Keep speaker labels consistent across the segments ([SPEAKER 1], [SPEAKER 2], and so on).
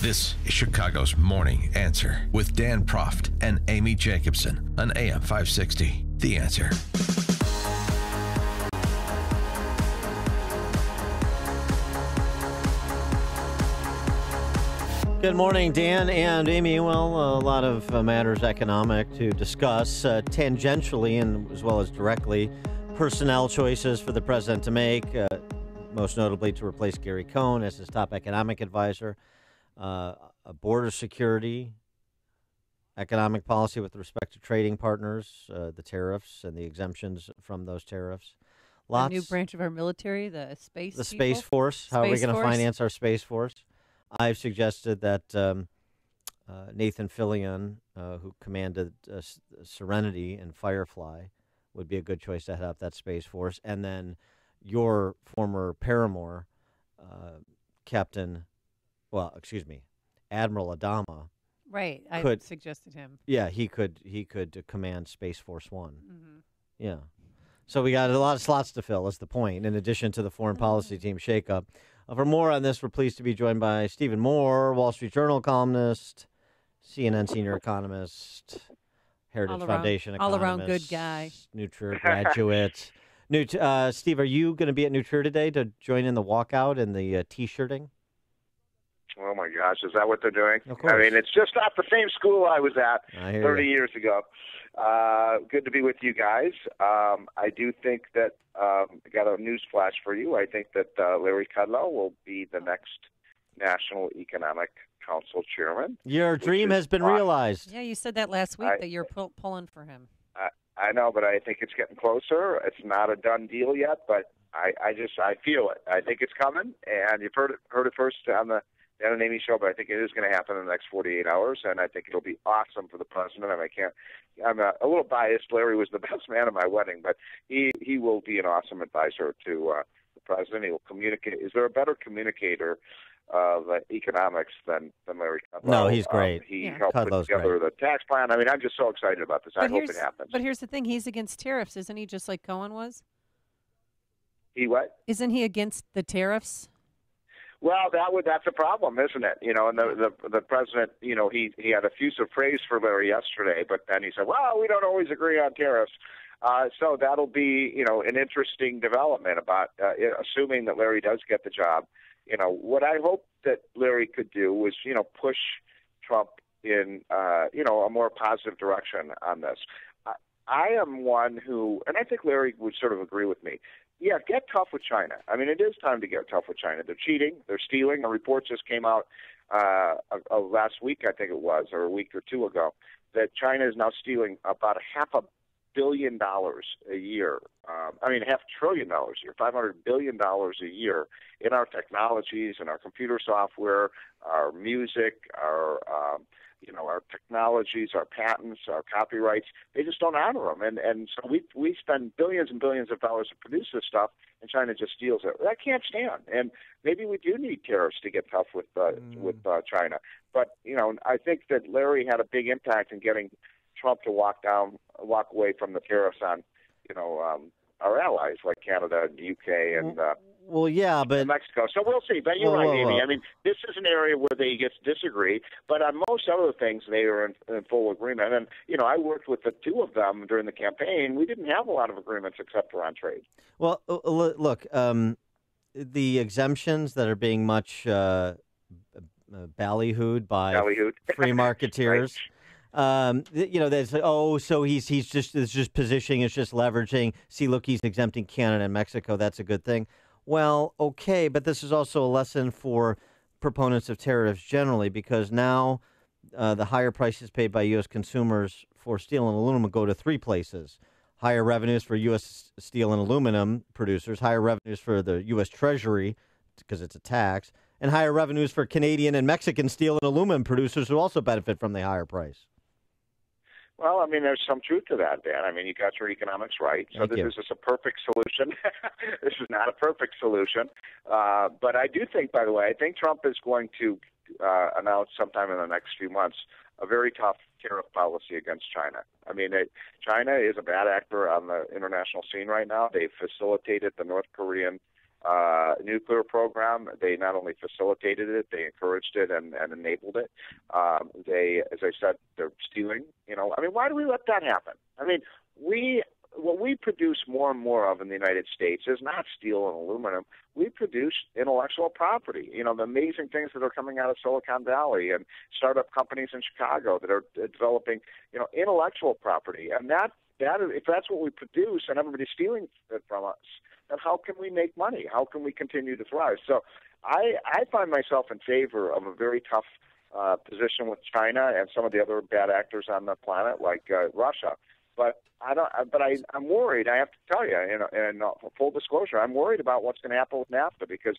[SPEAKER 1] This is Chicago's Morning Answer with Dan Proft and Amy Jacobson on AM 560. The Answer.
[SPEAKER 2] Good morning, Dan and Amy. Well, a lot of matters economic to discuss, tangentially and as well as directly. Personnel choices for the president to make, most notably to replace Gary Cohn as his top economic advisor. Border security, economic policy with respect to trading partners, the tariffs and the exemptions from those tariffs.
[SPEAKER 3] A new branch of our military, the Space
[SPEAKER 2] Space Force. How are we going to finance our Space Force? I've suggested that Nathan Fillion, who commanded Serenity and Firefly, would be a good choice to head up that Space Force. And then your former paramour, Admiral Adama.
[SPEAKER 3] Right, I suggested him.
[SPEAKER 2] Yeah, he could command Space Force One. Mm-hmm. Yeah. So we got a lot of slots to fill, is the point, in addition to the foreign policy team shakeup. For more on this, we're pleased to be joined by Stephen Moore, Wall Street Journal columnist, CNN senior economist, Heritage Foundation economist.
[SPEAKER 3] All-around good guy.
[SPEAKER 2] Nutrier graduate. Steve, are you going to be at Nutrier today to join in the walkout and the T-shirting?
[SPEAKER 4] Oh, my gosh. Is that what they're doing?
[SPEAKER 2] Of course.
[SPEAKER 4] I mean, it's just not the same school I was at 30 years ago. Good to be with you guys. I do think that I got a news flash for you. I think that Larry Kudlow will be the next National Economic Council chairman.
[SPEAKER 2] Your dream has been realized.
[SPEAKER 3] Yeah, you said that last week that you're pulling for him.
[SPEAKER 4] I know, but I think it's getting closer. It's not a done deal yet, but I feel it. I think it's coming, and you've heard it first on the Dan and Amy show, but I think it is going to happen in the next 48 hours, and I think it'll be awesome for the president. And I'm a little biased. Larry was the best man at my wedding, but he will be an awesome advisor to the president. He will communicate. Is there a better communicator of economics than Larry Kudlow?
[SPEAKER 2] No, he's great.
[SPEAKER 4] He helped put together the tax plan. I mean, I'm just so excited about this. I hope it happens.
[SPEAKER 3] But here's the thing. He's against tariffs, isn't he, just like Cohen was?
[SPEAKER 4] He what?
[SPEAKER 3] Isn't he against the tariffs?
[SPEAKER 4] Well, that's a problem, isn't it? You know, and the president, you know, he had effusive praise for Larry yesterday, but then he said, well, we don't always agree on tariffs. So that'll be, you know, an interesting development about assuming that Larry does get the job. You know, what I hope that Larry could do was, you know, push Trump in, you know, a more positive direction on this. I am one who, and I think Larry would sort of agree with me. Yeah, get tough with China. I mean, it is time to get tough with China. They're cheating. They're stealing. A report just came out last week, I think it was, or a week or two ago, that China is now stealing about $500 billion a year. $500 billion a year, $500 billion a year in our technologies and our computer software, our music, our technologies, our patents, our copyrights. They just don't honor them, and so we spend billions and billions of dollars to produce this stuff, and China just steals it. That can't stand. And maybe we do need tariffs to get tough with China. But you know, I think that Larry had a big impact in getting Trump to walk away from the tariffs on, you know, our allies like Canada and the UK and and Mexico. So we'll see. But you're right, Amy. I mean, this is an area where they get to disagree, but on most other things they are in full agreement. And you know, I worked with the two of them during the campaign. We didn't have a lot of agreements except for on trade.
[SPEAKER 2] Well, look, the exemptions that are being much ballyhooed by free marketeers.
[SPEAKER 4] Right.
[SPEAKER 2] You know, there's so he's just positioning, it's just leveraging. See, look, he's exempting Canada and Mexico. That's a good thing. Well, okay, but this is also a lesson for proponents of tariffs generally, because now the higher prices paid by U.S. consumers for steel and aluminum go to three places: higher revenues for U.S. steel and aluminum producers, higher revenues for the U.S. Treasury because it's a tax, and higher revenues for Canadian and Mexican steel and aluminum producers who also benefit from the higher price.
[SPEAKER 4] Well, I mean, there's some truth to that, Dan. I mean, you got your economics right. So this is a perfect solution. This is not a perfect solution. But I do think, by the way, I think Trump is going to announce sometime in the next few months a very tough tariff policy against China. I mean, China is a bad actor on the international scene right now. They've facilitated the North Korean nuclear program. They not only facilitated it, they encouraged it and enabled it. They, as I said, they're stealing. I mean, why do we let that happen? I mean, what we produce more and more of in the United States is not steel and aluminum. We produce intellectual property. The amazing things that are coming out of Silicon Valley and startup companies in Chicago that are developing, intellectual property. And that if that's what we produce and everybody's stealing it from us, then how can we make money? How can we continue to thrive? So I find myself in favor of a very tough position with China and some of the other bad actors on the planet, like Russia. But I'm worried. I have to tell you, in full disclosure, I'm worried about what's going to happen with NAFTA because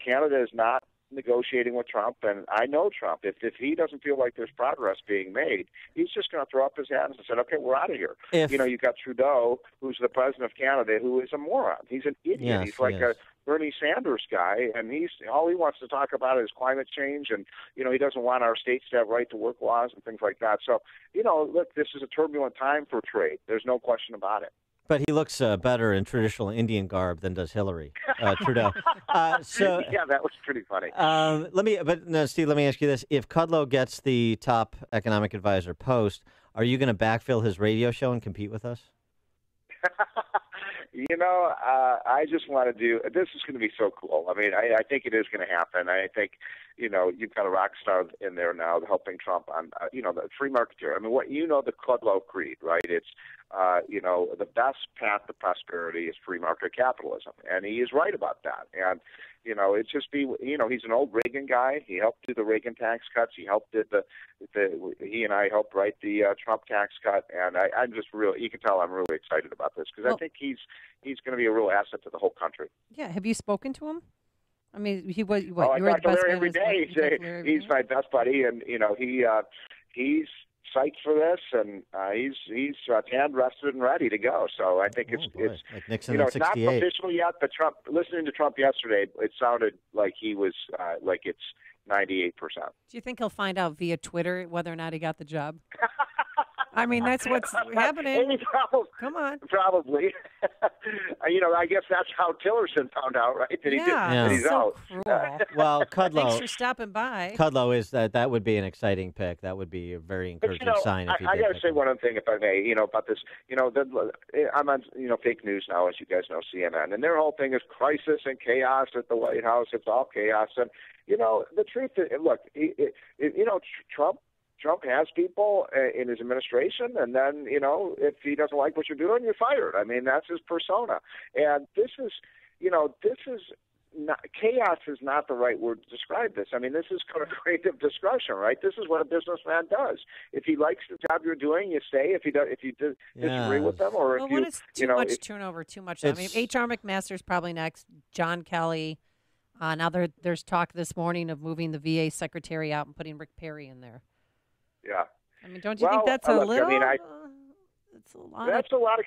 [SPEAKER 4] Canada is not negotiating with Trump, and I know Trump. If he doesn't feel like there's progress being made, he's just going to throw up his hands and say, "Okay, we're out of here." You've got Trudeau, who's the president of Canada, who is a moron. He's an idiot.
[SPEAKER 2] Yes,
[SPEAKER 4] he's like a Bernie Sanders guy, and all he wants to talk about is climate change, and he doesn't want our states to have right to work laws and things like that. So, look, this is a turbulent time for trade. There's no question about it.
[SPEAKER 2] But he looks better in traditional Indian garb than does Hillary, Trudeau.
[SPEAKER 4] Yeah, that was pretty funny.
[SPEAKER 2] Steve, let me ask you this: if Kudlow gets the top economic advisor post, are you going to backfill his radio show and compete with us?
[SPEAKER 4] I just want to do. This is going to be so cool. I mean, I think it is going to happen. I think, you've got a rock star in there now helping Trump on, the free marketeer. I mean, the Kudlow creed, right? It's, the best path to prosperity is free market capitalism, and he is right about that. And it's just he's an old Reagan guy. He helped do the Reagan tax cuts. He helped he and I helped write the Trump tax cut. And I'm just you can tell I'm really excited about this because I think he's going to be a real asset to the whole country.
[SPEAKER 3] Yeah. Have you spoken to him? I mean, he was.
[SPEAKER 4] I talk to Larry every day. He's my best buddy, and he's psyched for this, and he's hand rested and ready to go. So I think it's
[SPEAKER 2] like Nixon in
[SPEAKER 4] it's not
[SPEAKER 2] 68.
[SPEAKER 4] official yet. But listening to Trump yesterday, it sounded like he was like it's 98%.
[SPEAKER 3] Do you think he'll find out via Twitter whether or not he got the job? I mean, that's what's happening. Come on.
[SPEAKER 4] Probably. I guess that's how Tillerson found out, right? That he's
[SPEAKER 3] so
[SPEAKER 4] out.
[SPEAKER 3] Cruel.
[SPEAKER 2] Well, Kudlow.
[SPEAKER 3] Thanks for stopping by.
[SPEAKER 2] Kudlow is that would be an exciting pick. That would be a very encouraging sign. If he
[SPEAKER 4] I
[SPEAKER 2] did
[SPEAKER 4] got to
[SPEAKER 2] pick
[SPEAKER 4] say
[SPEAKER 2] him.
[SPEAKER 4] one other thing, if I may. About this. I'm on fake news now, as you guys know, CNN, and their whole thing is crisis and chaos at the White House. It's all chaos, and the truth is, look, Trump has people in his administration, and then, if he doesn't like what you're doing, you're fired. I mean, that's his persona. And this is not, chaos is not the right word to describe this. I mean, this is kind of creative discussion, right? This is what a businessman does. If he likes the job you're doing, you stay. If you disagree with them, or
[SPEAKER 3] when it's too much turnover, too much. I mean, H.R. McMaster's probably next. John Kelly. Now there's talk this morning of moving the VA secretary out and putting Rick Perry in there.
[SPEAKER 4] Yeah.
[SPEAKER 3] I mean, don't you think that's a little? I mean, it's a lot.
[SPEAKER 4] That's a lot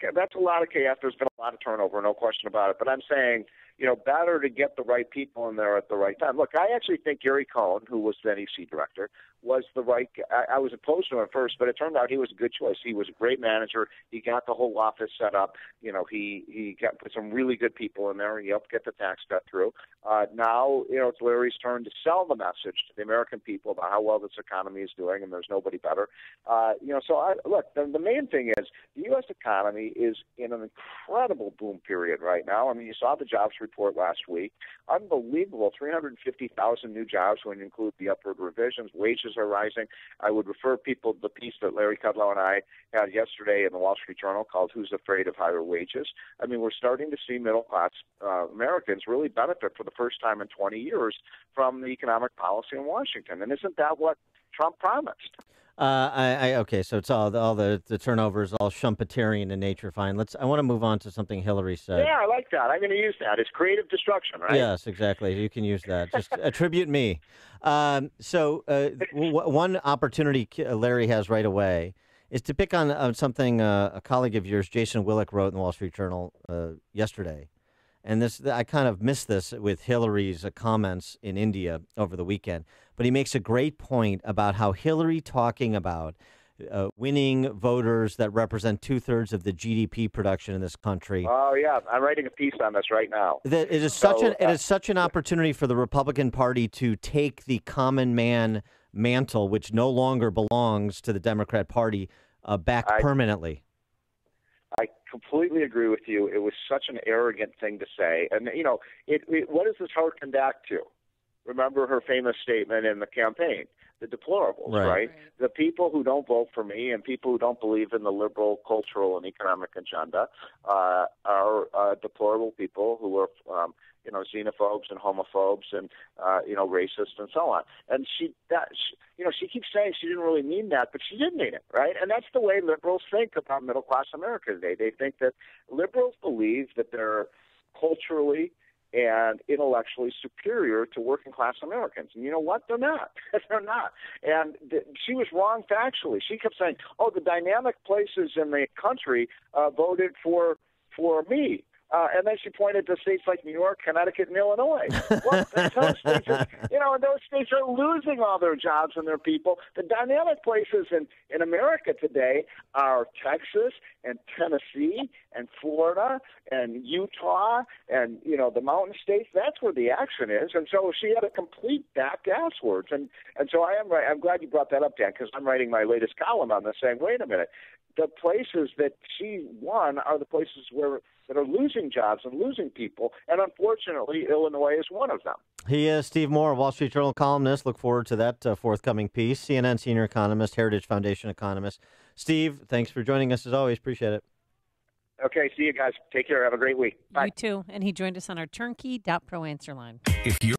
[SPEAKER 4] of chaos. There's been a lot of turnover, no question about it. But I'm saying, better to get the right people in there at the right time. Look, I actually think Gary Cohn, who was the NEC director, was the right. I was opposed to him at first, but it turned out he was a good choice. He was a great manager. He got the whole office set up. He put some really good people in there. He helped get the tax cut through. Now, it's Larry's turn to sell the message to the American people about how well this economy is doing, and there's nobody better. The main thing is the U.S. economy is in an incredible boom period right now. I mean, you saw the jobs report last week. Unbelievable, 350,000 new jobs when you include the upward revisions. Wages are rising. I would refer people to the piece that Larry Kudlow and I had yesterday in the Wall Street Journal called "Who's Afraid of Higher Wages?" I mean, we're starting to see middle-class Americans really benefit for the first time in 20 years from the economic policy in Washington. And isn't that what Trump promised?
[SPEAKER 2] Okay, so it's all the turnover is all Schumpeterian in nature. Fine. I want to move on to something Hillary said.
[SPEAKER 4] Yeah, I like that. I'm going to use that. It's creative destruction, right?
[SPEAKER 2] Yes, exactly. You can use that. Just attribute me. One opportunity Larry has right away is to pick on something a colleague of yours, Jason Willick, wrote in the Wall Street Journal yesterday. And I kind of missed this with Hillary's comments in India over the weekend. But he makes a great point about how Hillary talking about winning voters that represent 2/3 of the GDP production in this country.
[SPEAKER 4] Oh yeah, I'm writing a piece on this right now.
[SPEAKER 2] That it is such an opportunity for the Republican Party to take the common man mantle, which no longer belongs to the Democrat Party, back permanently.
[SPEAKER 4] I completely agree with you. It was such an arrogant thing to say, and what does this harken back to? Remember her famous statement in the campaign. The deplorables, right? The people who don't vote for me and people who don't believe in the liberal cultural and economic agenda are deplorable people who are, xenophobes and homophobes and, racists and so on. And she keeps saying she didn't really mean that, but she did mean it, right? And that's the way liberals think about middle-class America today. They think that liberals believe that they're culturally and intellectually superior to working-class Americans. And you know what? They're not. They're not. And she was wrong factually. She kept saying, the dynamic places in the country voted for me. And then she pointed to states like New York, Connecticut, and Illinois. Well, those states are losing all their jobs and their people. The dynamic places in America today are Texas and Tennessee and Florida and Utah and, the mountain states. That's where the action is. And so she had a complete back-asswards. And so I am right. I'm glad you brought that up, Dan, because I'm writing my latest column on this saying, wait a minute. The places that she won are the places that are losing jobs and losing people, and unfortunately, Illinois is one of them.
[SPEAKER 2] He is Steve Moore, Wall Street Journal columnist. Look forward to that forthcoming piece. CNN senior economist, Heritage Foundation economist. Steve, thanks for joining us as always. Appreciate it.
[SPEAKER 4] Okay, see you guys. Take care. Have a great week. Bye.
[SPEAKER 3] You too. And he joined us on our turnkey.pro answer line.
[SPEAKER 1] If you're